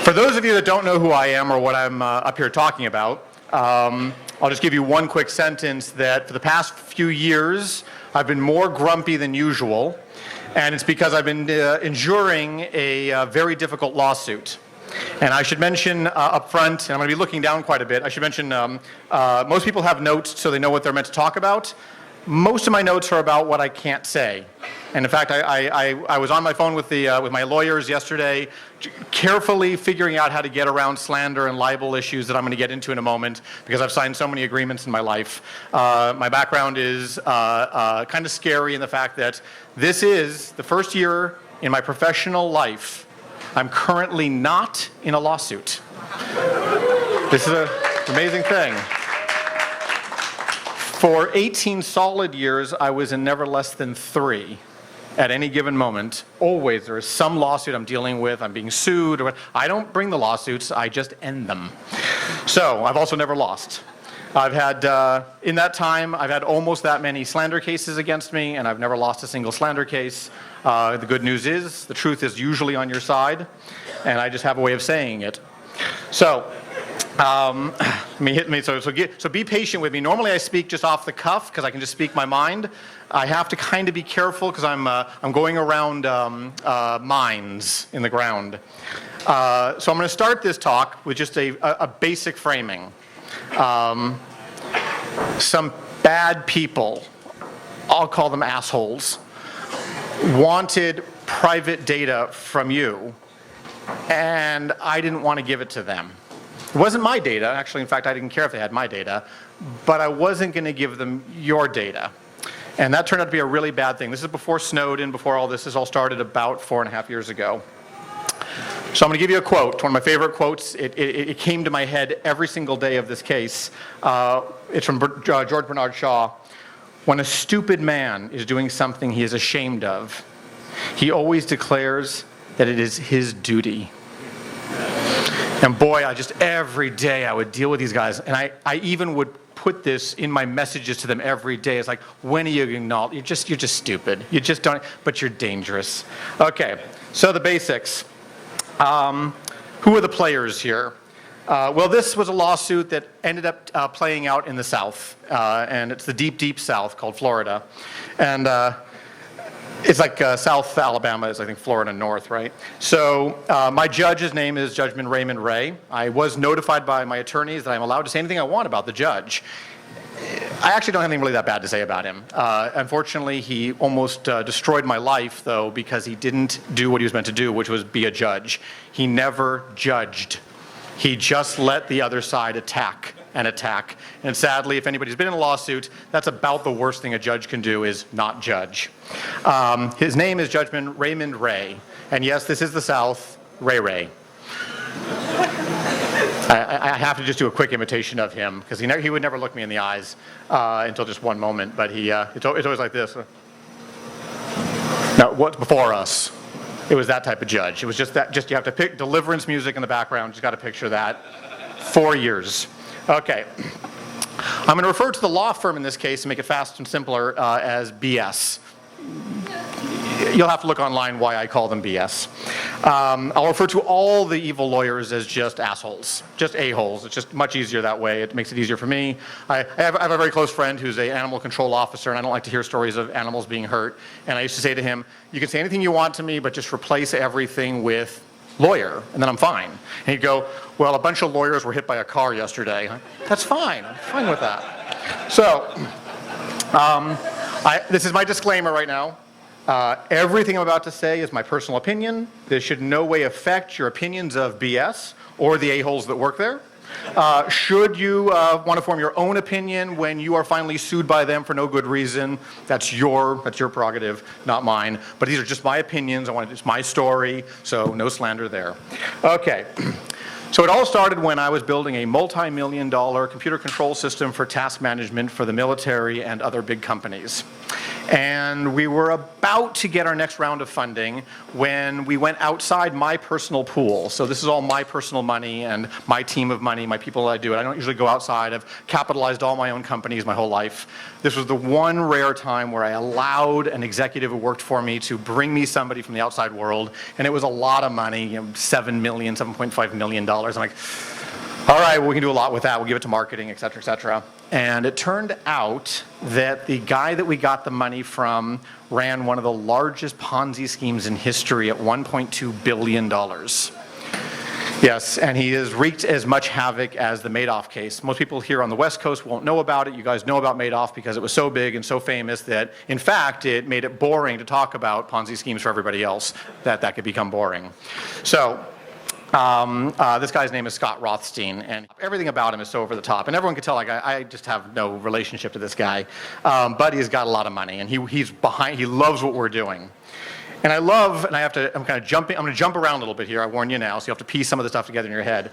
For those of you that don't know who I am or what I'm up here talking about, I'll just give you one quick sentence that for the past few years, I've been more grumpy than usual, and it's because I've been enduring a very difficult lawsuit. And I should mention up front, and I'm going to be looking down quite a bit, I should mention most people have notes so they know what they're meant to talk about. Most of my notes are about what I can't say. And in fact, I was on my phone with my lawyers yesterday, carefully figuring out how to get around slander and libel issues that I'm going to get into in a moment, because I've signed so many agreements in my life. My background is kind of scary in the fact that this is the first year in my professional life I'm currently not in a lawsuit. This is an amazing thing. For 18 solid years, I was in never less than 3 at any given moment. Always there is some lawsuit I'm dealing with, I'm being sued, or I don't bring the lawsuits, I just end them. So I've also never lost. I've had, in that time, I've had almost that many slander cases against me, and I've never lost a single slander case. The good news is, the truth is usually on your side, and I just have a way of saying it. So, so be patient with me. Normally I speak just off the cuff, because I can just speak my mind. I have to kind of be careful, because I'm going around mines in the ground. So I'm going to start this talk with just a basic framing. Some bad people, I'll call them assholes, wanted private data from you, and I didn't want to give it to them. It wasn't my data. Actually, in fact, I didn't care if they had my data, but I wasn't going to give them your data. And that turned out to be a really bad thing. This is before Snowden, before all this all started about 4.5 years ago. So I'm going to give you a quote, one of my favorite quotes. It came to my head every single day of this case. It's from George Bernard Shaw. When a stupid man is doing something he is ashamed of, he always declares that it is his duty. And boy, every day I would deal with these guys, and I even would put this in my messages to them every day. It's like, when are you acknowledge? You're just stupid. You just don't, but you're dangerous. Okay, so the basics. Who are the players here? Well, this was a lawsuit that ended up playing out in the South, and it's the deep, deep South called Florida. And it's like South Alabama is, I think, Florida North, right? So my judge's name is Judge Raymond Ray. I was notified by my attorneys that I'm allowed to say anything I want about the judge. I actually don't have anything really that bad to say about him. Unfortunately, he almost destroyed my life, though, because he didn't do what he was meant to do, which was be a judge. He never judged. He just let the other side attack and attack. And sadly, if anybody's been in a lawsuit, that's about the worst thing a judge can do, is not judge. His name is Judge Raymond Ray. And yes, this is the South, Ray. I have to just do a quick imitation of him, because he would never look me in the eyes until just one moment, but it's always like this. Now, what's before us? It was that type of judge. It was just you have to pick deliverance music in the background, you got to picture that. 4 years. Okay. I'm going to refer to the law firm in this case, and make it fast and simpler, as BS. You'll have to look online why I call them BS. I'll refer to all the evil lawyers as just assholes, just a-holes. It's just much easier that way. It makes it easier for me. I have a very close friend who's an animal control officer, and I don't like to hear stories of animals being hurt. And I used to say to him, you can say anything you want to me, but just replace everything with lawyer, and then I'm fine. And he'd go, well, a bunch of lawyers were hit by a car yesterday. That's fine. I'm fine with that. So, this is my disclaimer right now. Everything I'm about to say is my personal opinion. This should in no way affect your opinions of BS or the a-holes that work there. Should you want to form your own opinion when you are finally sued by them for no good reason, that's your prerogative, not mine. But these are just my opinions. It's my story, so no slander there. Okay. So it all started when I was building a multi-million-dollar computer control system for task management for the military and other big companies. And we were about to get our next round of funding when we went outside my personal pool. So this is all my personal money and my team of money, my people that I do it. I don't usually go outside. I've capitalized all my own companies my whole life. This was the one rare time where I allowed an executive who worked for me to bring me somebody from the outside world. And it was a lot of money, $7.5 million. I'm like, all right, well, we can do a lot with that. We'll give it to marketing, et cetera, et cetera. And it turned out that the guy that we got the money from ran one of the largest Ponzi schemes in history at $1.2 billion. Yes, and he has wreaked as much havoc as the Madoff case. Most people here on the West Coast won't know about it. You guys know about Madoff because it was so big and so famous that, in fact, it made it boring to talk about Ponzi schemes for everybody else, that could become boring. So, this guy's name is Scott Rothstein, and everything about him is so over the top. And everyone can tell, like, I just have no relationship to this guy. But he's got a lot of money, and he loves what we're doing. And I'm going to jump around a little bit here, I warn you now, so you have to piece some of the stuff together in your head.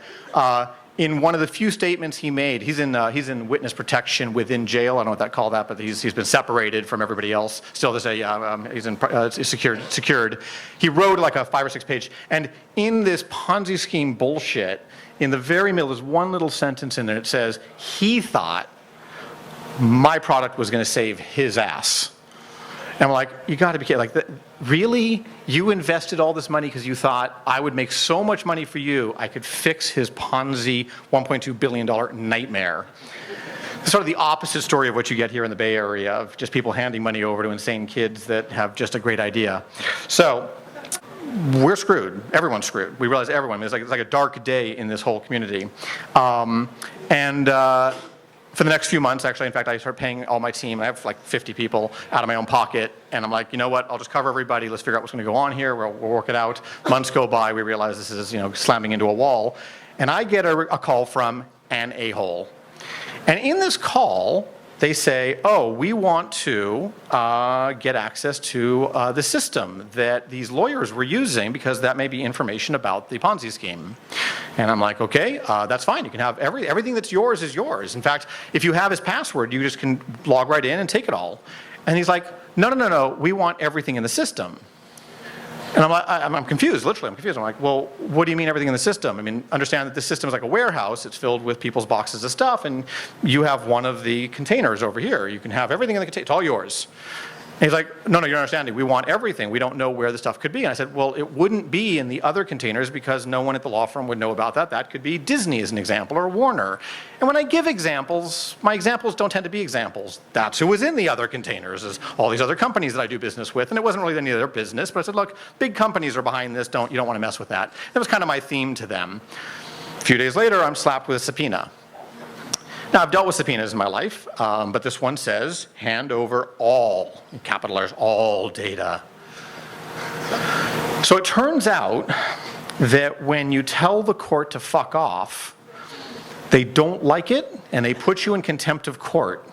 In one of the few statements he made, he's in witness protection within jail. I don't know what that call that, but he's been separated from everybody else. Still, he's secured. He wrote like a 5 or 6 page, and in this Ponzi scheme bullshit, in the very middle, there's one little sentence in there. It says he thought my product was going to save his ass. And I'm like, you got to be kidding! Like, really? You invested all this money because you thought I would make so much money for you, I could fix his Ponzi $1.2 billion nightmare. It's sort of the opposite story of what you get here in the Bay Area, of just people handing money over to insane kids that have just a great idea. So we're screwed. Everyone's screwed. We realize everyone. It's like a dark day in this whole community. For the next few months, actually, in fact, I start paying all my team. I have like 50 people out of my own pocket. And I'm like, you know what? I'll just cover everybody. Let's figure out what's going to go on here. We'll work it out. Months go by. We realize this is, slamming into a wall. And I get a call from an a-hole. And in this call, they say, oh, we want to get access to the system that these lawyers were using because that may be information about the Ponzi scheme. And I'm like, okay, that's fine. You can have everything that's yours is yours. In fact, if you have his password, you just can log right in and take it all. And he's like, no, we want everything in the system. And I'm confused, literally, I'm confused. I'm like, well, what do you mean everything in the system? I mean, understand that this system is like a warehouse. It's filled with people's boxes of stuff, and you have one of the containers over here. You can have everything in the container. It's all yours. And he's like, no, you're not understanding. We want everything. We don't know where the stuff could be. And I said, well, it wouldn't be in the other containers because no one at the law firm would know about that. That could be Disney as an example, or Warner. And when I give examples, my examples don't tend to be examples. That's who was in the other containers, is all these other companies that I do business with. And it wasn't really any of their business, but I said, look, big companies are behind this. You don't want to mess with that. That was kind of my theme to them. A few days later, I'm slapped with a subpoena. Now, I've dealt with subpoenas in my life, but this one says, hand over all, in capital letters, all data. So it turns out that when you tell the court to fuck off, they don't like it, and they put you in contempt of court.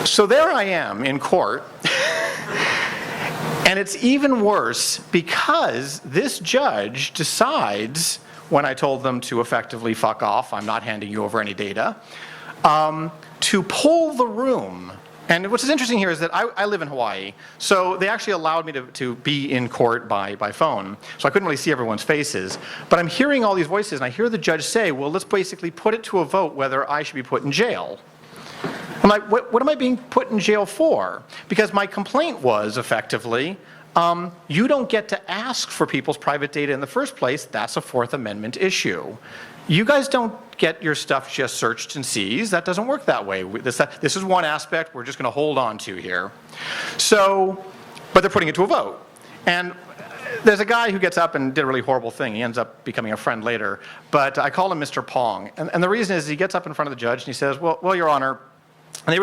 So there I am in court, and it's even worse because this judge decides, when I told them to effectively fuck off, I'm not handing you over any data, to pull the room. And what's interesting here is that I live in Hawaii, so they actually allowed me to be in court by phone. So I couldn't really see everyone's faces. But I'm hearing all these voices, and I hear the judge say, well, let's basically put it to a vote whether I should be put in jail. I'm like, what am I being put in jail for? Because my complaint was, effectively, you don't get to ask for people's private data in the first place. That's a Fourth Amendment issue. You guys don't get your stuff just searched and seized. That doesn't work that way. This is one aspect we're just going to hold on to here. So, but they're putting it to a vote. And there's a guy who gets up and did a really horrible thing. He ends up becoming a friend later. But I call him Mr. Pong. And the reason is he gets up in front of the judge and he says, well, Your Honor, and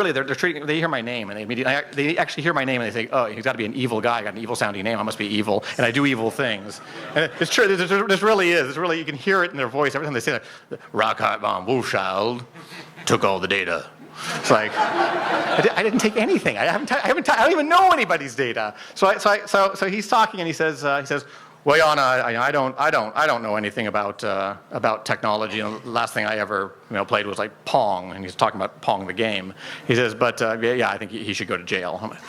they hear my name, and they actually hear my name, and they think, oh, he's got to be an evil guy, got an evil sounding name, I must be evil, and I do evil things. And it's true, this really is, you can hear it in their voice every time they say that. Reichart von Wolfsheild took all the data. It's like, I didn't take anything. I don't even know anybody's data. So he's talking, and he says, well, Yana, I don't know anything about technology. You know, the last thing I ever played was like Pong, and he's talking about Pong the game. He says, but yeah, I think he should go to jail. I'm like,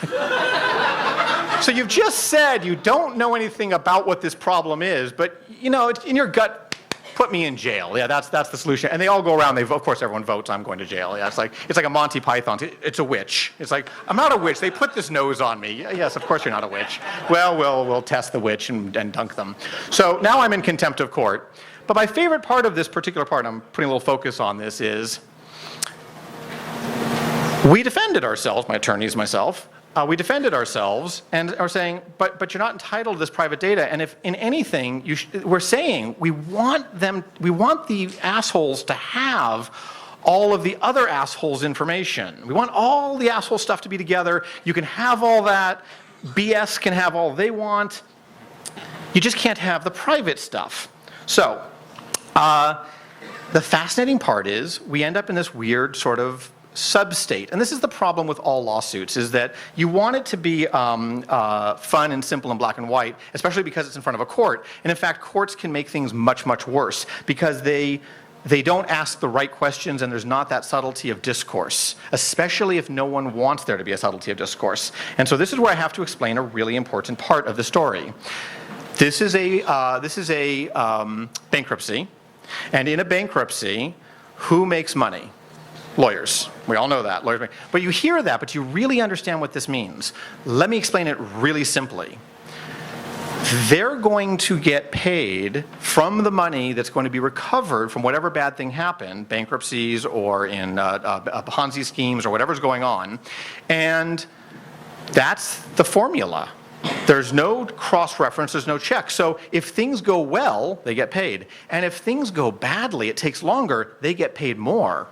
so you've just said you don't know anything about what this problem is, but in your gut, put me in jail. Yeah, that's the solution. And they all go around. Of course, everyone votes. I'm going to jail. Yeah, it's like a Monty Python. It's a witch. It's like, I'm not a witch. They put this nose on me. Yes, of course you're not a witch. Well, we'll test the witch and dunk them. So now I'm in contempt of court. But my favorite part of this particular part, and I'm putting a little focus on this, is we defended ourselves, my attorneys, myself. We defended ourselves and are saying, but you're not entitled to this private data. And if in anything, we're saying we want the assholes to have all of the other assholes' information. We want all the asshole stuff to be together. You can have all that. BS can have all they want. You just can't have the private stuff. So the fascinating part is we end up in this weird sort of sub-state. And this is the problem with all lawsuits, is that you want it to be fun and simple and black and white, especially because it's in front of a court. And in fact, courts can make things much, much worse because they don't ask the right questions and there's not that subtlety of discourse, especially if no one wants there to be a subtlety of discourse. And so this is where I have to explain a really important part of the story. This is a bankruptcy. And in a bankruptcy, who makes money? Lawyers. We all know that. Lawyers make. But you hear that, but you really understand what this means. Let me explain it really simply. They're going to get paid from the money that's going to be recovered from whatever bad thing happened, bankruptcies or in Ponzi schemes or whatever's going on, and that's the formula. There's no cross-reference, there's no check. So if things go well, they get paid. And if things go badly, it takes longer, they get paid more.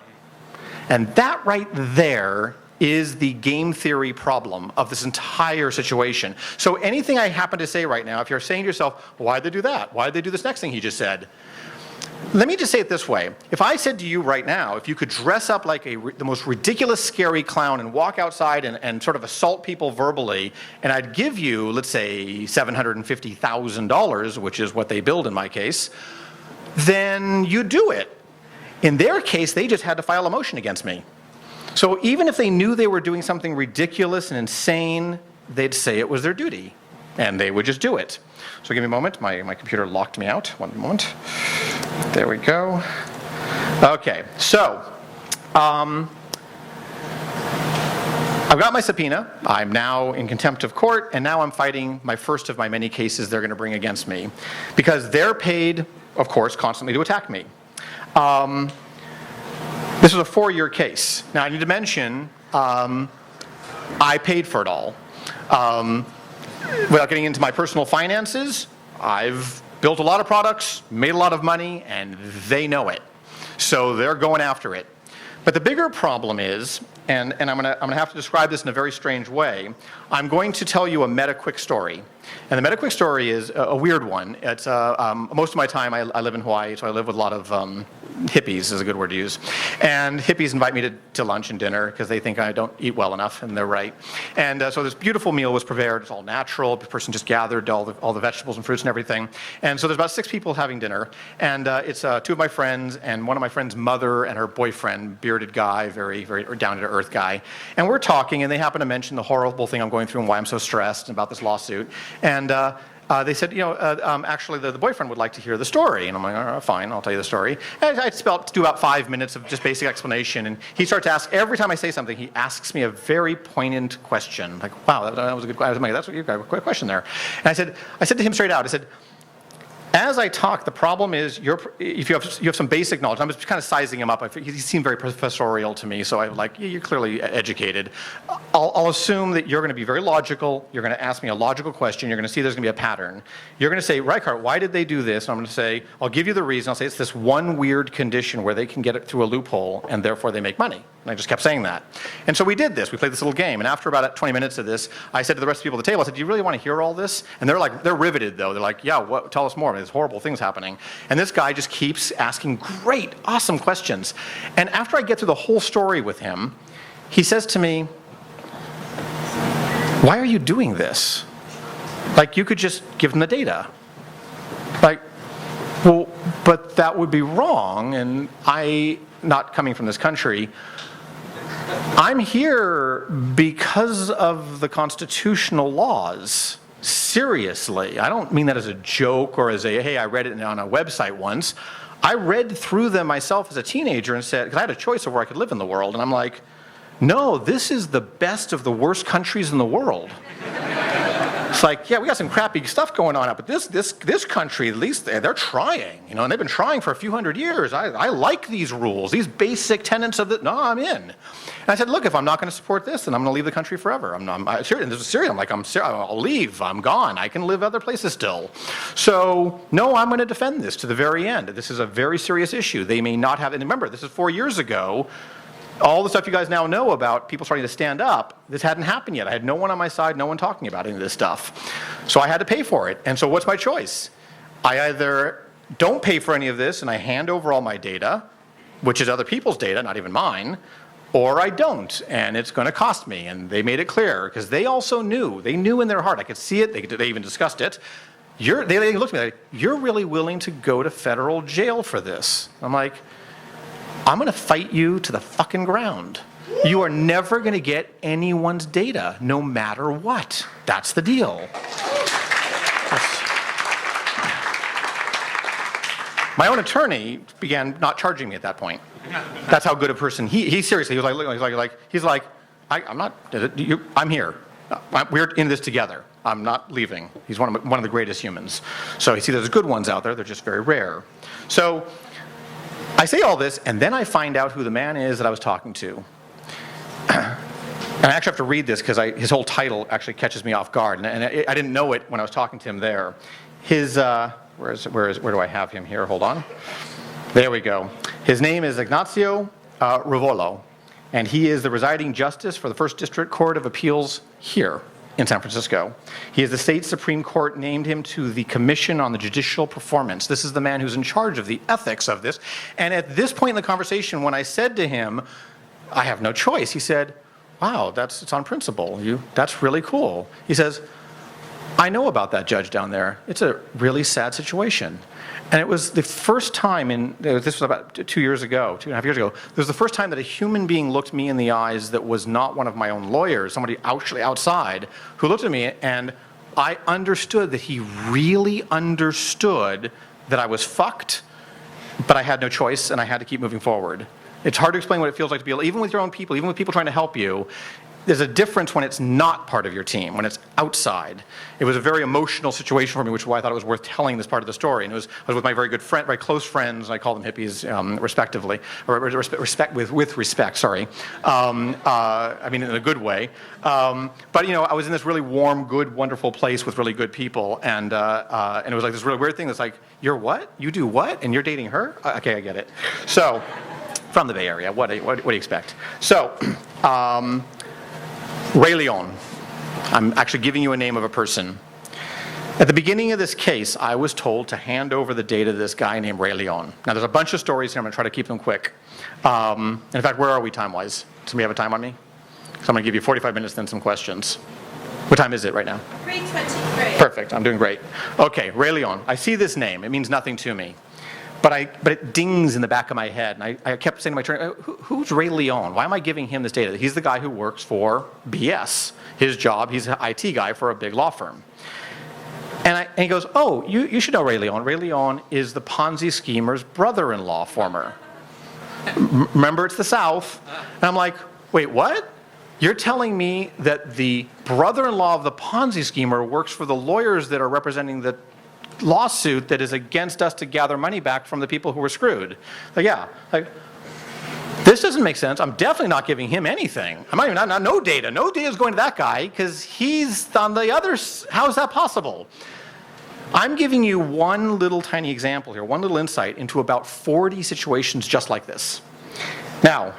And that right there is the game theory problem of this entire situation. So anything I happen to say right now, if you're saying to yourself, why'd they do that? Why'd they do this next thing he just said? Let me just say it this way. If I said to you right now, if you could dress up like the most ridiculous, scary clown and walk outside and sort of assault people verbally, and I'd give you, let's say, $750,000, which is what they billed in my case, then you do it. In their case, they just had to file a motion against me. So even if they knew they were doing something ridiculous and insane, they'd say it was their duty, and they would just do it. So give me a moment. My computer locked me out. One moment. There we go. Okay, so I've got my subpoena. I'm now in contempt of court, and now I'm fighting my first of my many cases they're going to bring against me, because they're paid, of course, constantly to attack me. This was a 4-year case. Now I need to mention, I paid for it all. Without getting into my personal finances, I've built a lot of products, made a lot of money, and they know it. So they're going after it. But the bigger problem is, and I'm gonna have to describe this in a very strange way, I'm going to tell you a meta-quick story. And the meta-quick story is a weird one. It's most of my time I live in Hawaii, so I live with a lot of hippies is a good word to use. And hippies invite me to lunch and dinner because they think I don't eat well enough, and they're right. And so this beautiful meal was prepared. It's all natural. The person just gathered all the vegetables and fruits and everything. And so there's about 6 people having dinner. And it's 2 of my friends and one of my friend's mother and her boyfriend, bearded guy, very, very down-to-earth guy. And we're talking, and they happen to mention the horrible thing I'm going through and why I'm so stressed about this lawsuit. And they said, actually the boyfriend would like to hear the story. And I'm like, all right, fine, I'll tell you the story. And I do about 5 minutes of just basic explanation. And he starts to ask, every time I say something, he asks me a very poignant question. Like, wow, that was a good question. That's what you've got a quick question there. And I said to him straight out, I said, as I talk, the problem is if you have some basic knowledge. I'm just kind of sizing him up. He seemed very professorial to me, so I'm like, you're clearly educated. I'll assume that you're going to be very logical. You're going to ask me a logical question. You're going to see there's going to be a pattern. You're going to say, Reichart, why did they do this? And I'm going to say, I'll give you the reason. I'll say it's this one weird condition where they can get it through a loophole, and therefore they make money. And I just kept saying that. And so we did this. We played this little game. And after about 20 minutes of this, I said to the rest of the people at the table, I said, do you really want to hear all this? And they're riveted, though. They're like, yeah, tell us more. There's horrible things happening. And this guy just keeps asking great, awesome questions. And after I get through the whole story with him, he says to me, why are you doing this? Like, you could just give them the data. Well, but that would be wrong, and not coming from this country, I'm here because of the constitutional laws. Seriously. I don't mean that as a joke or as a, hey, I read it on a website once. I read through them myself as a teenager and said, because I had a choice of where I could live in the world, and I'm like, no, this is the best of the worst countries in the world. It's like, yeah, we got some crappy stuff going on, but this country, at least they're trying, and they've been trying for a few hundred years. I like these rules, these basic tenets of it. No, I'm in. And I said, look, if I'm not going to support this, then I'm going to leave the country forever. I'm serious. This is serious. I'll leave. I'm gone. I can live other places still. So, no, I'm going to defend this to the very end. This is a very serious issue. They may not have, and remember, this is 4 years ago. All the stuff you guys now know about people starting to stand up, this hadn't happened yet. I had no one on my side, no one talking about any of this stuff. So I had to pay for it. And so what's my choice? I either don't pay for any of this and I hand over all my data, which is other people's data, not even mine, or I don't, and it's going to cost me. And they made it clear, because they also knew. They knew in their heart. I could see it. They even discussed it. They looked at me like, you're really willing to go to federal jail for this? I'm like, I'm going to fight you to the fucking ground. You are never going to get anyone's data, no matter what. That's the deal. My own attorney began not charging me at that point. That's how good a person he seriously. He was like, I'm here. We're in this together. I'm not leaving. He's one of the greatest humans. So you see, there's good ones out there. They're just very rare. So I say all this, and then I find out who the man is that I was talking to. And I actually have to read this because his whole title actually catches me off guard, and I didn't know it when I was talking to him there. His where do I have him here? Hold on. There we go. His name is Ignacio Rivolo, and he is the residing justice for the First District Court of Appeals here in San Francisco. He is the state Supreme Court named him to the Commission on the Judicial Performance. This is the man who's in charge of the ethics of this. And at this point in the conversation, when I said to him, I have no choice, he said, wow, it's on principle. That's really cool. He says, I know about that judge down there. It's a really sad situation. And it was the first time this was about 2 years ago, 2.5 years ago, it was the first time that a human being looked me in the eyes that was not one of my own lawyers, somebody actually outside, who looked at me, and I understood that he really understood that I was fucked, but I had no choice and I had to keep moving forward. It's hard to explain what it feels like to be, even with your own people, even with people trying to help you. There's a difference when it's not part of your team, when it's outside. It was a very emotional situation for me, which is why I thought it was worth telling this part of the story. And I was with my very good friend, very close friends, and I call them hippies, respectively, or with respect. Sorry, I mean in a good way. But I was in this really warm, good, wonderful place with really good people, and it was like this really weird thing. That's like, you're what? You do what? And you're dating her? Okay, I get it. So, from the Bay Area, what do you expect? So. Ray Leon. I'm actually giving you a name of a person. At the beginning of this case, I was told to hand over the data to this guy named Ray Leon. Now, there's a bunch of stories here. I'm going to try to keep them quick. In fact, where are we time-wise? Somebody have a time on me? So I'm going to give you 45 minutes, then some questions. What time is it right now? 3:23. Perfect. I'm doing great. Okay, Ray Leon. I see this name. It means nothing to me. But it dings in the back of my head. And I kept saying to my attorney, who's Ray Leon? Why am I giving him this data? He's the guy who works for BS. His job, he's an IT guy for a big law firm. And he goes, oh, you should know Ray Leon. Ray Leon is the Ponzi schemer's brother-in-law, former. Remember, it's the South. And I'm like, wait, what? You're telling me that the brother-in-law of the Ponzi schemer works for the lawyers that are representing the lawsuit that is against us to gather money back from the people who were screwed? Like, yeah. Like, this doesn't make sense. I'm definitely not giving him anything. I'm not even, no data. No data is going to that guy because he's on the other. How is that possible? I'm giving you one little tiny example here, one little insight into about 40 situations just like this. Now,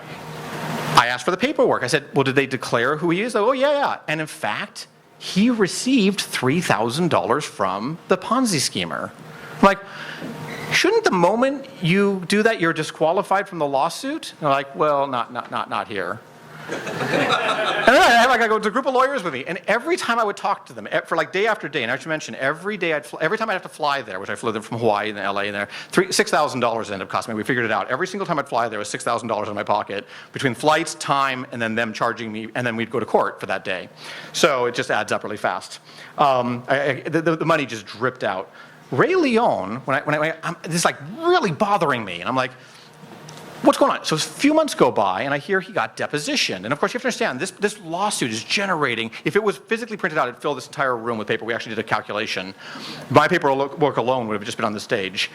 I asked for the paperwork. I said, well, did they declare who he is? Oh, yeah. And in fact, he received $3,000 from the Ponzi schemer. I'm like, shouldn't the moment you do that, you're disqualified from the lawsuit? And they're like, well, not here. And then I I got to go to a group of lawyers with me. And every time I would talk to them, for like day after day, and I should mention, every time I'd have to fly there, which I flew there from Hawaii and LA and there, $6,000 ended up costing me. We figured it out. Every single time I'd fly there was $6,000 in my pocket between flights, time, and then them charging me, and then we'd go to court for that day. So it just adds up really fast. The money just dripped out. Ray Leone, this is like really bothering me, and I'm like, what's going on? So a few months go by, and I hear he got depositioned. And of course, you have to understand, this lawsuit is generating, if it was physically printed out, it'd fill this entire room with paper. We actually did a calculation. My paperwork alone would have just been on the stage.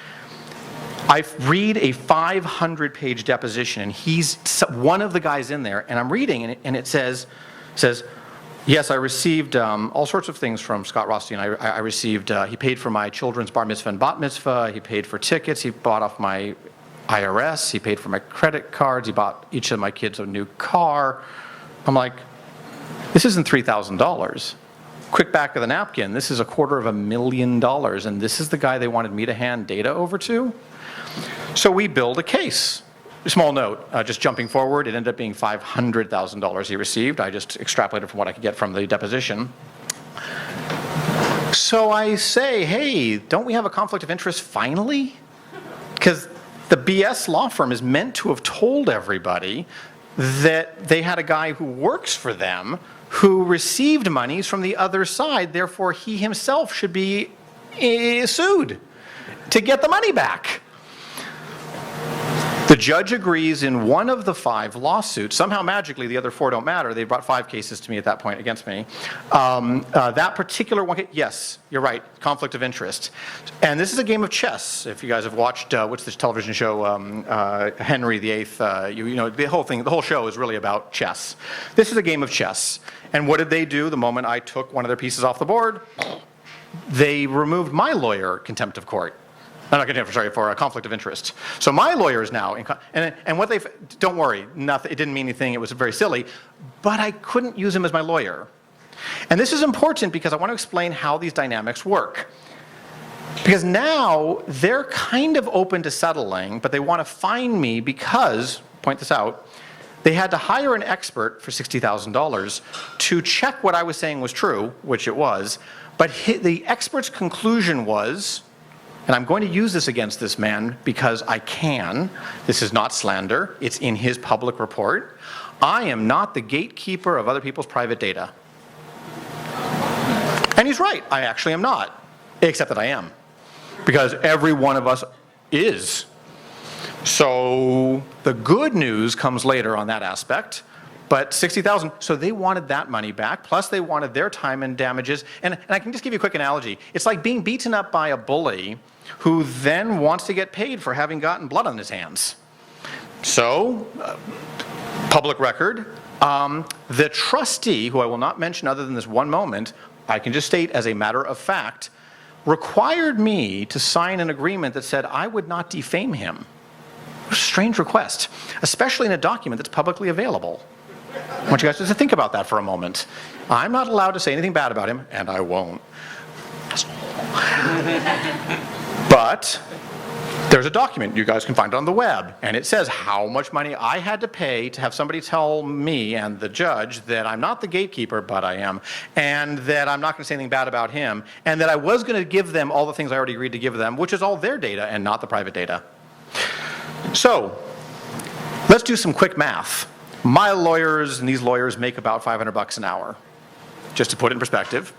I read a 500-page deposition, and he's one of the guys in there, and I'm reading, and it says, yes, I received all sorts of things from Scott Rothstein. I received, he paid for my children's bar mitzvah and bat mitzvah. He paid for tickets. He bought off my IRS. He paid for my credit cards. He bought each of my kids a new car. I'm like, this isn't $3,000. Quick back of the napkin, this is $250,000, and this is the guy they wanted me to hand data over to? So we build a case. Small note, just jumping forward, it ended up being $500,000 he received. I just extrapolated from what I could get from the deposition. So I say, hey, don't we have a conflict of interest finally? Because the BS law firm is meant to have told everybody that they had a guy who works for them who received monies from the other side, therefore he himself should be sued to get the money back. The judge agrees in one of the 5 lawsuits. Somehow magically the other 4 don't matter. They brought 5 cases to me at that point against me. That particular one, yes, you're right, conflict of interest. And this is a game of chess. If you guys have watched, what's this television show, Henry VIII, you know, the whole show is really about chess. This is a game of chess. And what did they do the moment I took one of their pieces off the board? They removed my lawyer contempt of court. Not contempt, sorry, for a conflict of interest. So my lawyer is now, and what they've, don't worry, nothing, it didn't mean anything, it was very silly, but I couldn't use him as my lawyer. And this is important because I want to explain how these dynamics work. Because now they're kind of open to settling, but they want to fine me because, point this out, they had to hire an expert for $60,000 to check what I was saying was true, which it was, but the expert's conclusion was, and I'm going to use this against this man because I can. This is not slander. It's in his public report. I am not the gatekeeper of other people's private data. And he's right. I actually am not. Except that I am. Because every one of us is. So the good news comes later on that aspect. But $60,000, so they wanted that money back, plus they wanted their time and damages. And I can just give you a quick analogy. It's like being beaten up by a bully who then wants to get paid for having gotten blood on his hands. So, public record, the trustee, who I will not mention other than this one moment, I can just state as a matter of fact, required me to sign an agreement that said I would not defame him. A strange request, especially in a document that's publicly available. I want you guys to think about that for a moment. I'm not allowed to say anything bad about him, and I won't. But there's a document, you guys can find it on the web, and it says how much money I had to pay to have somebody tell me and the judge that I'm not the gatekeeper, but I am, and that I'm not going to say anything bad about him, and that I was going to give them all the things I already agreed to give them, which is all their data and not the private data. So, let's do some quick math. My lawyers and these lawyers make about $500 an hour, just to put it in perspective.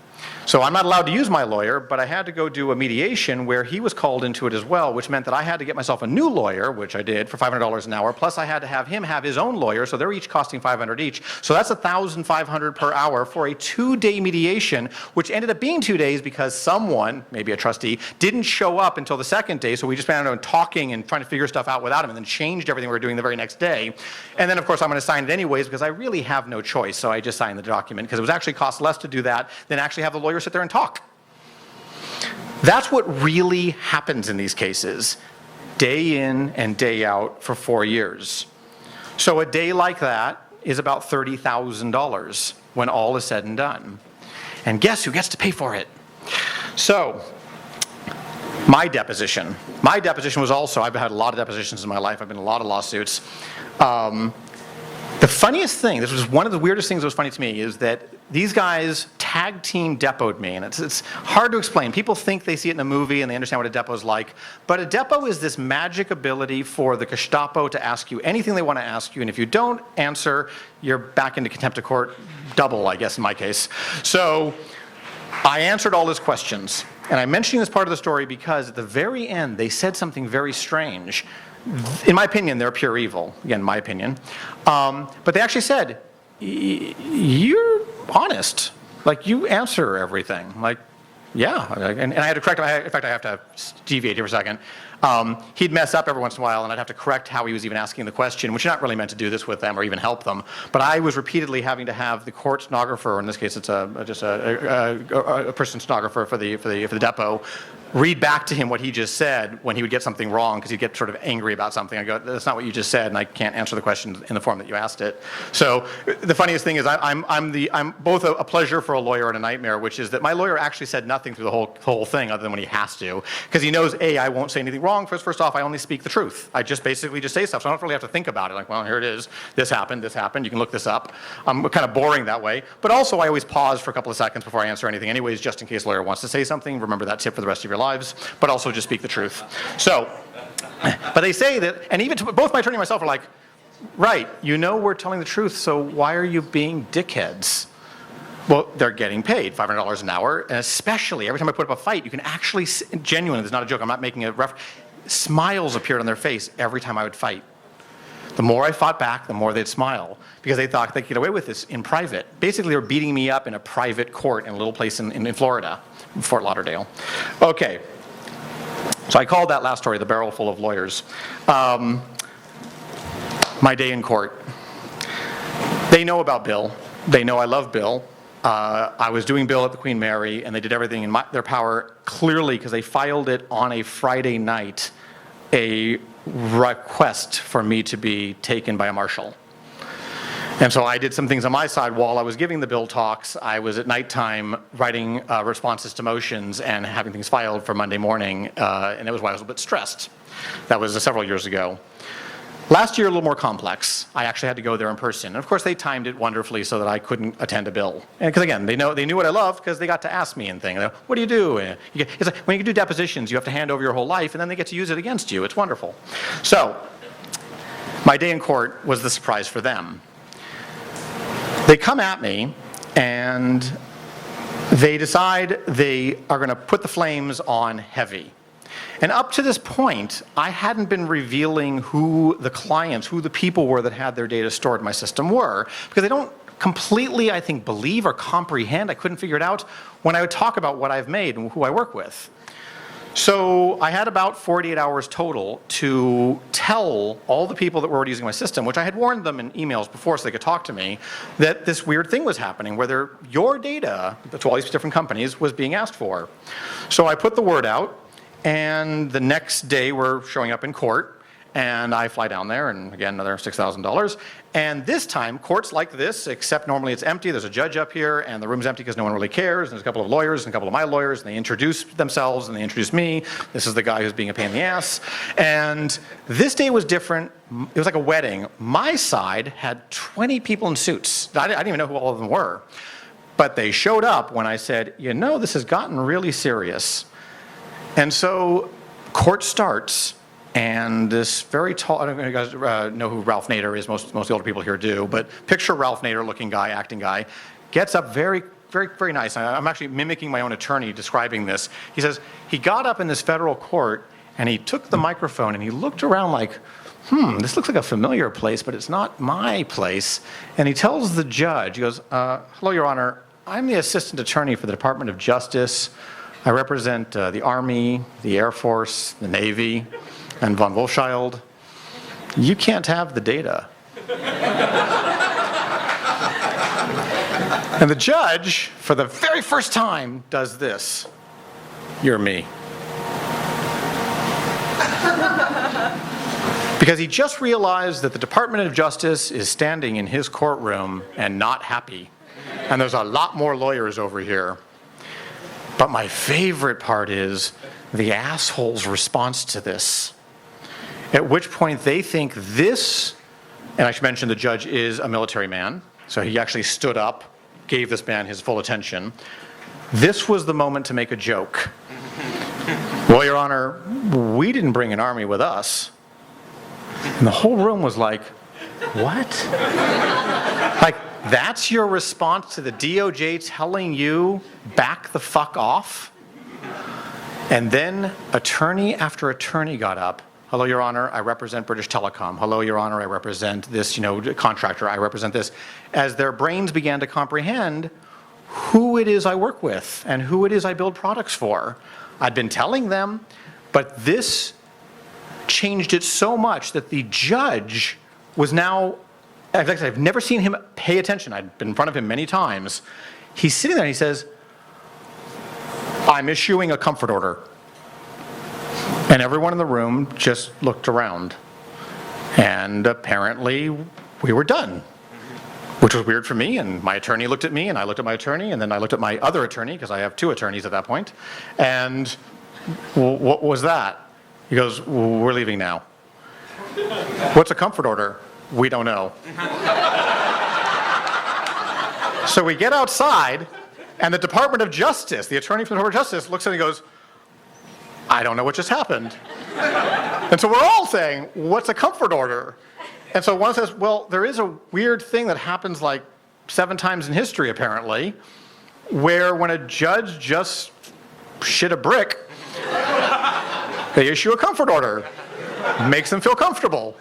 So I'm not allowed to use my lawyer, but I had to go do a mediation where he was called into it as well, which meant that I had to get myself a new lawyer, which I did, for $500 an hour, plus I had to have him have his own lawyer, so they're each costing $500 each. So that's $1,500 per hour for a 2-day mediation, which ended up being 2 days because someone, maybe a trustee, didn't show up until the second day, so we just spent on talking and trying to figure stuff out without him, and then changed everything we were doing the very next day. And then, of course, I'm going to sign it anyways because I really have no choice, so I just signed the document because it was actually cost less to do that than actually have the lawyer sit there and talk. That's what really happens in these cases, day in and day out for 4 years. So a day like that is about $30,000 when all is said and done. And guess who gets to pay for it? So, my deposition. My deposition was also, I've had a lot of depositions in my life, I've been in a lot of lawsuits. The funniest thing, this was one of the weirdest things that was funny to me, is that these guys tag team depoted me, and it's hard to explain. People think they see it in a movie and they understand what a depo is like, but a depo is this magic ability for the Gestapo to ask you anything they want to ask you, and if you don't answer, you're back into contempt of court, double, I guess, in my case. So I answered all his questions, and I'm mentioning this part of the story because at the very end, they said something very strange. In my opinion, they're pure evil. Again, my opinion. But they actually said, you're honest. Like, you answer everything. Like, yeah. And I had to correct him. In fact, I have to deviate here for a second. He'd mess up every once in a while, and I'd have to correct how he was even asking the question, which you're not really meant to do this with them or even help them. But I was repeatedly having to have the court stenographer, or in this case it's just a person stenographer for the depot, read back to him what he just said when he would get something wrong, because he'd get sort of angry about something. I go, that's not what you just said, and I can't answer the question in the form that you asked it. So the funniest thing is I'm both a pleasure for a lawyer and a nightmare, which is that my lawyer actually said nothing through the whole thing other than when he has to, because he knows, A, I won't say anything wrong. First off, I only speak the truth. I just basically just say stuff, so I don't really have to think about it. Like, well, here it is. This happened. You can look this up. I'm kind of boring that way. But also, I always pause for a couple of seconds before I answer anything anyways, just in case a lawyer wants to say something. Remember that tip for the rest of your lives. But also just speak the truth. So, but they say that, and even both my attorney and myself are like, right, you know we're telling the truth, so why are you being dickheads? Well, they're getting paid $500 an hour, and especially every time I put up a fight, you can actually, genuinely, it's not a joke, I'm not making a reference, smiles appeared on their face every time I would fight. The more I fought back, the more they'd smile, because they thought they could get away with this in private. Basically, they were beating me up in a private court in a little place in Florida, Fort Lauderdale. Okay. So I called that last story, The Barrel Full of Lawyers. My day in court. They know about Bill. They know I love Bill. I was doing Bill at the Queen Mary, and they did everything in their power, clearly, because they filed it on a Friday night, a request for me to be taken by a marshal. And so I did some things on my side while I was giving the Bill talks. I was at nighttime writing responses to motions and having things filed for Monday morning, and that was why I was a bit stressed. That was several years ago. Last year, a little more complex. I actually had to go there in person. And of course, they timed it wonderfully so that I couldn't attend a Bill. And because again, they knew what I loved because they got to ask me and things. Go, what do you do? It's like when you do depositions, you have to hand over your whole life, and then they get to use it against you. It's wonderful. So, my day in court was the surprise for them. They come at me, and they decide they are going to put the flames on heavy. And up to this point, I hadn't been revealing who the clients, who the people were that had their data stored in my system were, because they don't completely, I think, believe or comprehend. I couldn't figure it out when I would talk about what I've made and who I work with. So I had about 48 hours total to tell all the people that were already using my system, which I had warned them in emails before so they could talk to me, that this weird thing was happening where your data to all these different companies was being asked for. So I put the word out, and the next day we're showing up in court, and I fly down there, and again, another $6,000. And this time, court's like this, except normally it's empty. There's a judge up here, and the room's empty because no one really cares. And there's a couple of lawyers and a couple of my lawyers, and they introduce themselves, and they introduce me. This is the guy who's being a pain in the ass. And this day was different. It was like a wedding. My side had 20 people in suits. I didn't even know who all of them were. But they showed up when I said, you know, this has gotten really serious. And so court starts. And this very tall, I don't know if you guys know who Ralph Nader is, most of the older people here do, but picture Ralph Nader looking guy, acting guy, gets up very, very, very nice. I'm actually mimicking my own attorney describing this. He says, he got up in this federal court and he took the microphone and he looked around like, this looks like a familiar place, but it's not my place. And he tells the judge, he goes, hello, Your Honor, I'm the assistant attorney for the Department of Justice. I represent the Army, the Air Force, the Navy, and von Wolfsheild. You can't have the data. And the judge, for the very first time, does this. You're me. Because he just realized that the Department of Justice is standing in his courtroom and not happy. And there's a lot more lawyers over here. But my favorite part is the asshole's response to this. At which point they think this And I should mention the judge is a military man, so he actually stood up, gave this man his full attention. This was the moment to make a joke. Well, Your Honor, we didn't bring an army with us. And the whole room was like, what? Like, that's your response to the DOJ telling you, back the fuck off? And then attorney after attorney got up. Hello, Your Honor, I represent British Telecom. Hello, Your Honor, I represent this, contractor. I represent this. As their brains began to comprehend who it is I work with and who it is I build products for. I'd been telling them, but this changed it so much that the judge was now, I've never seen him pay attention. I'd been in front of him many times. He's sitting there and he says, I'm issuing a comfort order. And everyone in the room just looked around. And apparently we were done, which was weird for me. And my attorney looked at me and I looked at my attorney and then I looked at my other attorney because I have two attorneys at that point. And what was that? He goes, we're leaving now. What's a comfort order? We don't know. So we get outside and the Department of Justice, the attorney from the Department of Justice looks at me and goes, I don't know what just happened. And so we're all saying, what's a comfort order? And so one says, well, there is a weird thing that happens like 7 times in history, apparently, where when a judge just shit a brick, they issue a comfort order. Makes them feel comfortable.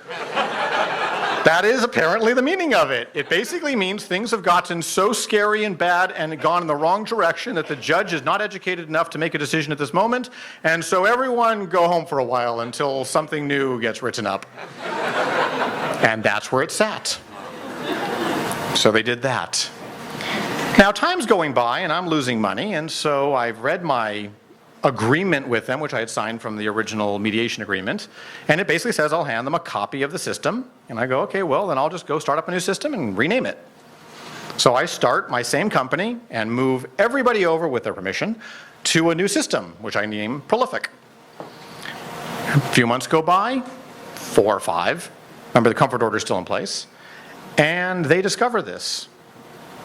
That is apparently the meaning of it. It basically means things have gotten so scary and bad and gone in the wrong direction that the judge is not educated enough to make a decision at this moment, and so everyone go home for a while until something new gets written up. And that's where it sat. So they did that. Now time's going by and I'm losing money, and so I've read my agreement with them, which I had signed from the original mediation agreement, and it basically says I'll hand them a copy of the system, and I go, okay, well then I'll just go start up a new system and rename it. So I start my same company and move everybody over with their permission to a new system, which I name Prolific. A few months go by, 4 or 5, remember the comfort order is still in place, and they discover this.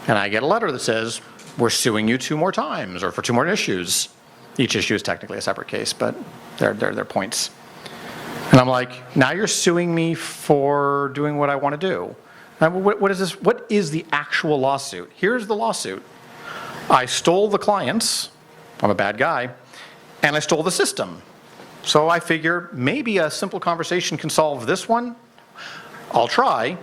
And I get a letter that says, we're suing you 2 more times, or for 2 more issues. Each issue is technically a separate case, but they're points. And I'm like, now you're suing me for doing what I want to do. And what is this? What is the actual lawsuit? Here's the lawsuit. I stole the clients, I'm a bad guy, and I stole the system. So I figure maybe a simple conversation can solve this one. I'll try.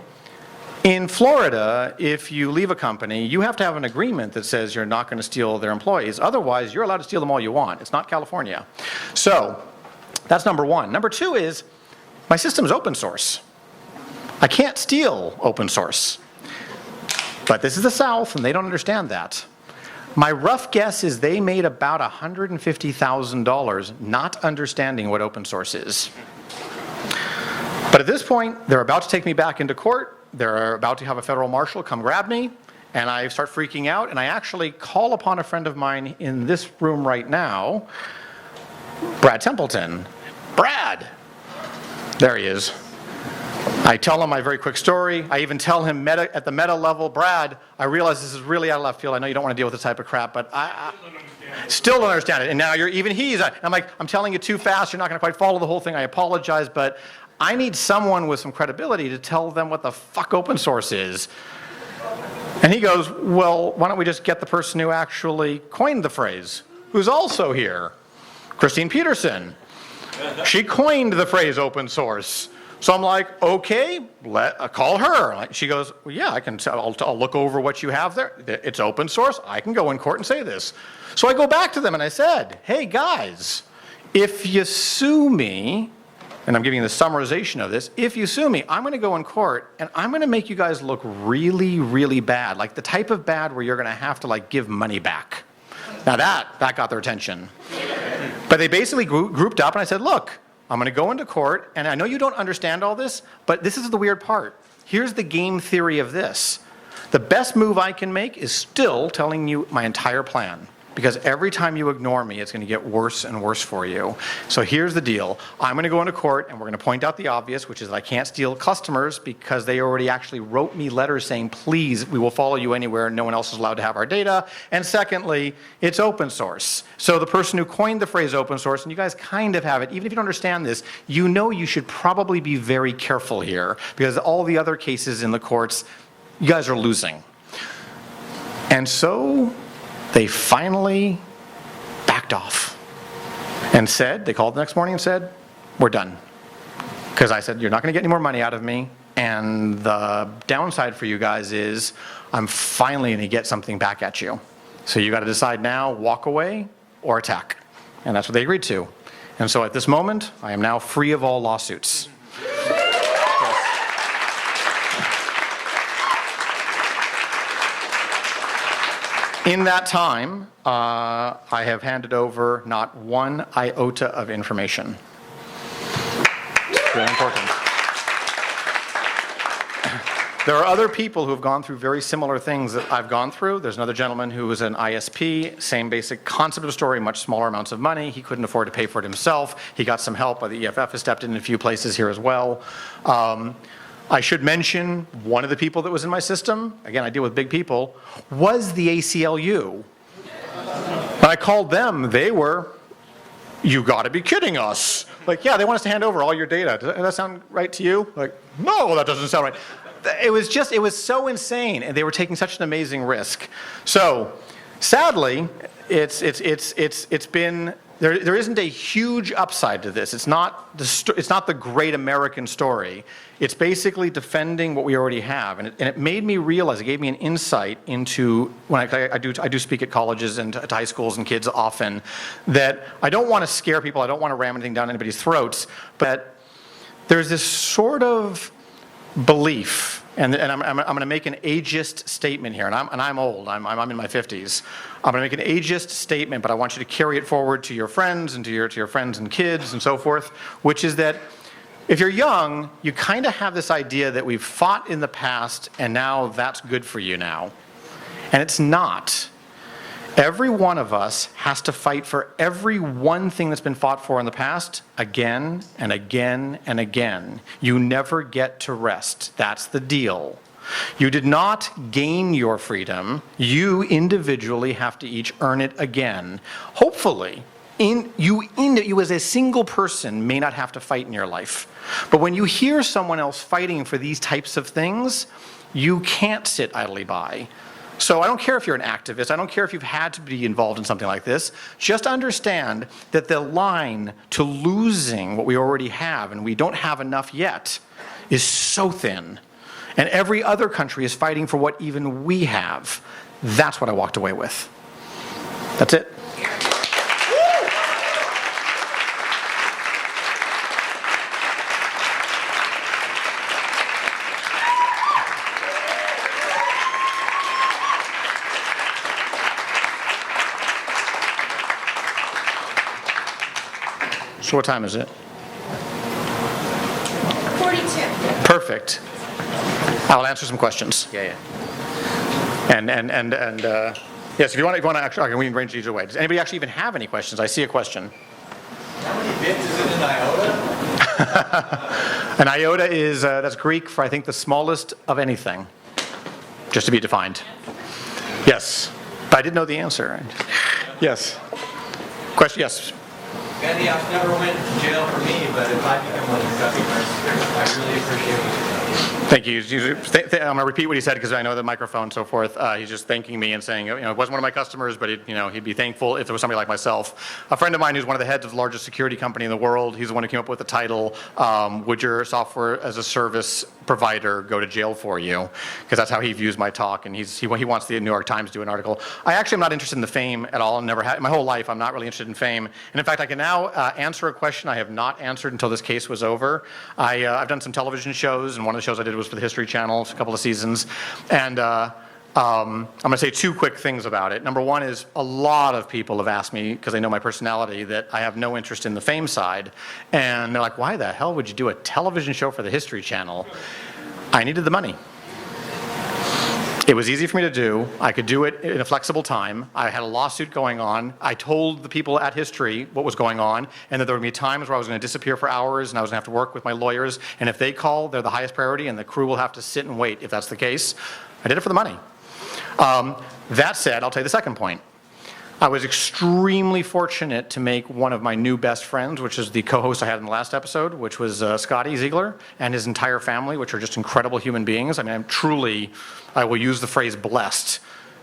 In Florida, if you leave a company, you have to have an agreement that says you're not going to steal their employees. Otherwise, you're allowed to steal them all you want. It's not California. So that's number 1. Number 2 is my system's open source. I can't steal open source. But this is the South, and they don't understand that. My rough guess is they made about $150,000 not understanding what open source is. But at this point, they're about to take me back into court. They're about to have a federal marshal come grab me, and I start freaking out, and I actually call upon a friend of mine in this room right now, Brad Templeton. Brad! There he is. I tell him my very quick story. I even tell him at the meta level, Brad, I realize this is really out of left field. I know you don't want to deal with this type of crap, but I still don't understand it. And now I'm like, I'm telling you too fast. You're not going to quite follow the whole thing. I apologize, but I need someone with some credibility to tell them what the fuck open source is. And he goes, well, why don't we just get the person who actually coined the phrase, who's also here, Christine Peterson. She coined the phrase open source. So I'm like, okay, call her. She goes, well, yeah, I'll look over what you have there. It's open source. I can go in court and say this. So I go back to them and I said, hey guys, if you sue me, and I'm giving you the summarization of this, if you sue me, I'm going to go in court and I'm going to make you guys look really, really bad, like the type of bad where you're going to have to like give money back. Now that got their attention. But they basically grouped up and I said, look, I'm going to go into court and I know you don't understand all this, but this is the weird part. Here's the game theory of this. The best move I can make is still telling you my entire plan. because every time you ignore me, it's going to get worse and worse for you. So here's the deal. I'm going to go into court, and we're going to point out the obvious, which is that I can't steal customers because they already actually wrote me letters saying, please, we will follow you anywhere. No one else is allowed to have our data. And secondly, it's open source. So the person who coined the phrase open source, and you guys kind of have it, even if you don't understand this, you know you should probably be very careful here, because all the other cases in the courts, you guys are losing. And so they finally backed off and said, they called the next morning and said, we're done. Because I said, you're not going to get any more money out of me, and the downside for you guys is I'm finally going to get something back at you. So you got to decide now, walk away or attack. And that's what they agreed to. And so at this moment, I am now free of all lawsuits. In that time, I have handed over not one iota of information. It's very important. There are other people who have gone through very similar things that I've gone through. There's another gentleman who was an ISP, same basic concept of story, much smaller amounts of money. He couldn't afford to pay for it himself. He got some help, but the EFF has stepped in a few places here as well. I should mention one of the people that was in my system, again, I deal with big people, was the ACLU. When I called them, they were, you gotta be kidding us. Like, yeah, they want us to hand over all your data. Does that sound right to you? Like, no, that doesn't sound right. It was so insane, and they were taking such an amazing risk. So, sadly, it's been, there isn't a huge upside to this. It's not the great American story. It's basically defending what we already have, and it made me realize, it gave me an insight into, when I do speak at colleges and to high schools and kids often, that I don't want to scare people, I don't want to ram anything down anybody's throats, but there's this sort of belief, and I'm going to make an ageist statement here, and I'm old, I'm in my 50s. I'm going to make an ageist statement, but I want you to carry it forward to your friends and to your friends and kids and so forth, which is that if you're young, you kind of have this idea that we've fought in the past and now that's good for you now. And it's not. Every one of us has to fight for every one thing that's been fought for in the past again and again and again. You never get to rest. That's the deal. You did not gain your freedom. You individually have to each earn it again. Hopefully, you as a single person may not have to fight in your life. But when you hear someone else fighting for these types of things, you can't sit idly by. So I don't care if you're an activist, I don't care if you've had to be involved in something like this, just understand that the line to losing what we already have, and we don't have enough yet, is so thin. And every other country is fighting for what even we have. That's what I walked away with. That's it. So what time is it? 42. Perfect. I will answer some questions. Yeah. Yes, if you want to actually, okay, we can range either way. Does anybody actually even have any questions? I see a question. How many bits is it in iota? An iota is, that's Greek for, I think, the smallest of anything, just to be defined. Yes, but I didn't know the answer. Yes. Question, yes. Gandhias never went to jail for me, but if I become one of your customers, I really appreciate what you do. Thank you. I'm going to repeat what he said because I know the microphone and so forth. He's just thanking me and saying, it wasn't one of my customers, but he'd be thankful if there was somebody like myself. A friend of mine who's one of the heads of the largest security company in the world, he's the one who came up with the title, Would Your Software as a Service Provider Go to Jail for You? Because that's how he views my talk, and he wants the New York Times to do an article. I actually am not interested in the fame at all, never had, my whole life I'm not really interested in fame. And in fact, I can now answer a question I have not answered until this case was over. I've done some television shows, and one of the shows I did was for the History Channel, a couple of seasons. And I'm going to say two quick things about it. Number one is a lot of people have asked me, because they know my personality, that I have no interest in the fame side. And they're like, why the hell would you do a television show for the History Channel? I needed the money. It was easy for me to do. I could do it in a flexible time. I had a lawsuit going on. I told the people at History what was going on, and that there would be times where I was going to disappear for hours, and I was going to have to work with my lawyers, and if they call, they're the highest priority, and the crew will have to sit and wait if that's the case. I did it for the money. That said, I'll tell you the second point. I was extremely fortunate to make one of my new best friends, which is the co-host I had in the last episode, which was Scotty Ziegler and his entire family, which are just incredible human beings. I mean, I will use the phrase blessed.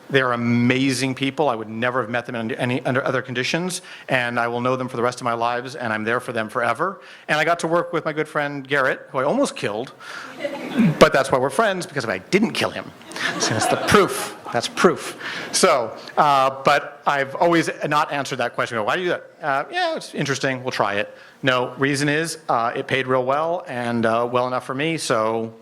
They're amazing people. I would never have met them under other conditions, and I will know them for the rest of my lives, and I'm there for them forever. And I got to work with my good friend Garrett, who I almost killed, but that's why we're friends, because I didn't kill him. So that's the proof. That's proof. So, but I've always not answered that question. Why do you do that? Yeah, it's interesting. We'll try it. No, reason is it paid real well and well enough for me, so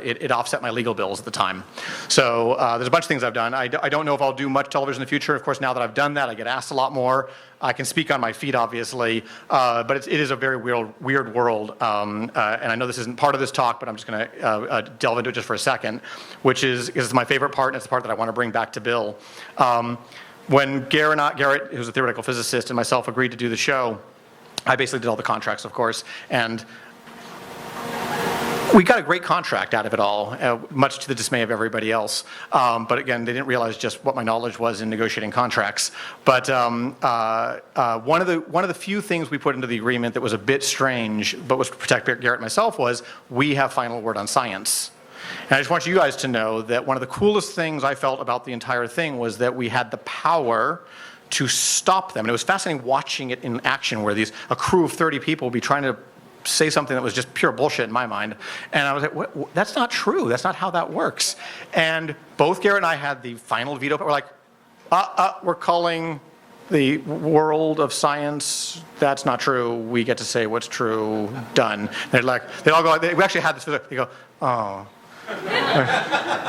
it offset my legal bills at the time. So there's a bunch of things I've done. I don't know if I'll do much television in the future. Of course, now that I've done that, I get asked a lot more. I can speak on my feet, obviously, but it is a very weird world. And I know this isn't part of this talk, but I'm just going to delve into it just for a second, which is my favorite part, and it's the part that I want to bring back to Bill. When Garrett, who's a theoretical physicist, and myself agreed to do the show, I basically did all the contracts, of course, and we got a great contract out of it all, much to the dismay of everybody else. But again, they didn't realize just what my knowledge was in negotiating contracts. But one of the few things we put into the agreement that was a bit strange, but was to protect Garrett and myself, was we have final word on science. And I just want you guys to know that one of the coolest things I felt about the entire thing was that we had the power to stop them. And it was fascinating watching it in action, where a crew of 30 people would be trying to say something that was just pure bullshit in my mind. And I was like, that's not true. That's not how that works. And both Garrett and I had the final veto. We're like, we're calling the world of science, that's not true. We get to say what's true, done. They're like, they all go, we actually had this, they go, oh.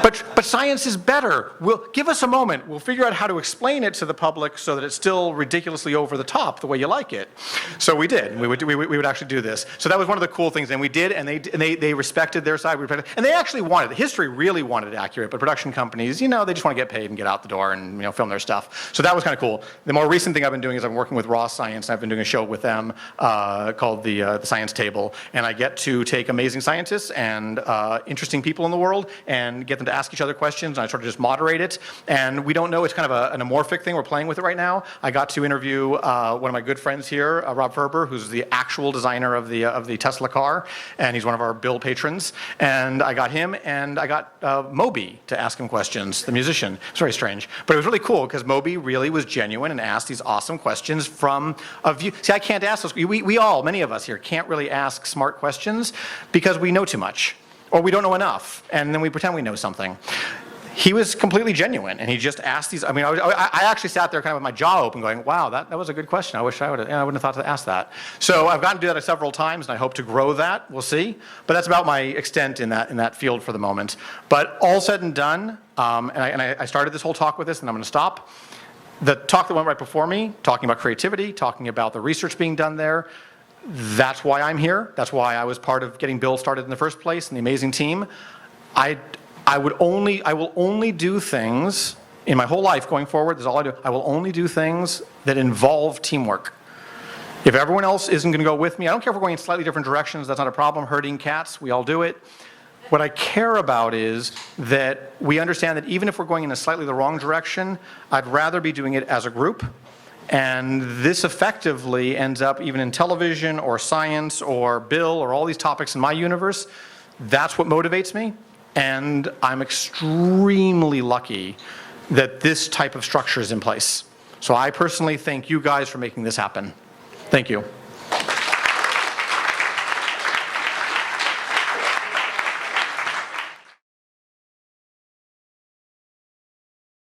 But science is better. Give us a moment. We'll figure out how to explain it to the public so that it's still ridiculously over the top the way you like it. So we did. We would actually do this. So that was one of the cool things, and we did. And they respected their side. And they actually wanted it. History really wanted it accurate, but production companies, they just want to get paid and get out the door and film their stuff. So that was kind of cool. The more recent thing I've been doing is I'm working with Raw Science, and I've been doing a show with them called the Science Table, and I get to take amazing scientists and interesting people in the world and get them to ask each other questions, and I sort of just moderate it. And we don't know, it's kind of an amorphic thing. We're playing with it right now. I got to interview one of my good friends here, Rob Ferber, who's the actual designer of the Tesla car, and he's one of our BIL patrons. And I got him, and I got Moby to ask him questions, the musician. It's very strange, but it was really cool because Moby really was genuine and asked these awesome questions from a view. See, I can't ask those. Many of us here can't really ask smart questions because we know too much, or we don't know enough, and then we pretend we know something. He was completely genuine, and he just asked these. I mean, I actually sat there kind of with my jaw open going, wow, that was a good question. I wish I wouldn't have thought to ask that. So I've gotten to do that several times, and I hope to grow that. We'll see. But that's about my extent in that field for the moment. But all said and done, and I started this whole talk with this, and I'm going to stop. The talk that went right before me, talking about creativity, talking about the research being done there, that's why I'm here. That's why I was part of getting BIL started in the first place and the amazing team. I will only do things in my whole life going forward. That's all I do. I will only do things that involve teamwork. If everyone else isn't going to go with me, I don't care if we're going in slightly different directions. That's not a problem. Herding cats, we all do it. What I care about is that we understand that even if we're going in a slightly the wrong direction, I'd rather be doing it as a group. And this effectively ends up, even in television or science or BIL or all these topics in my universe, that's what motivates me. And I'm extremely lucky that this type of structure is in place. So I personally thank you guys for making this happen. Thank you.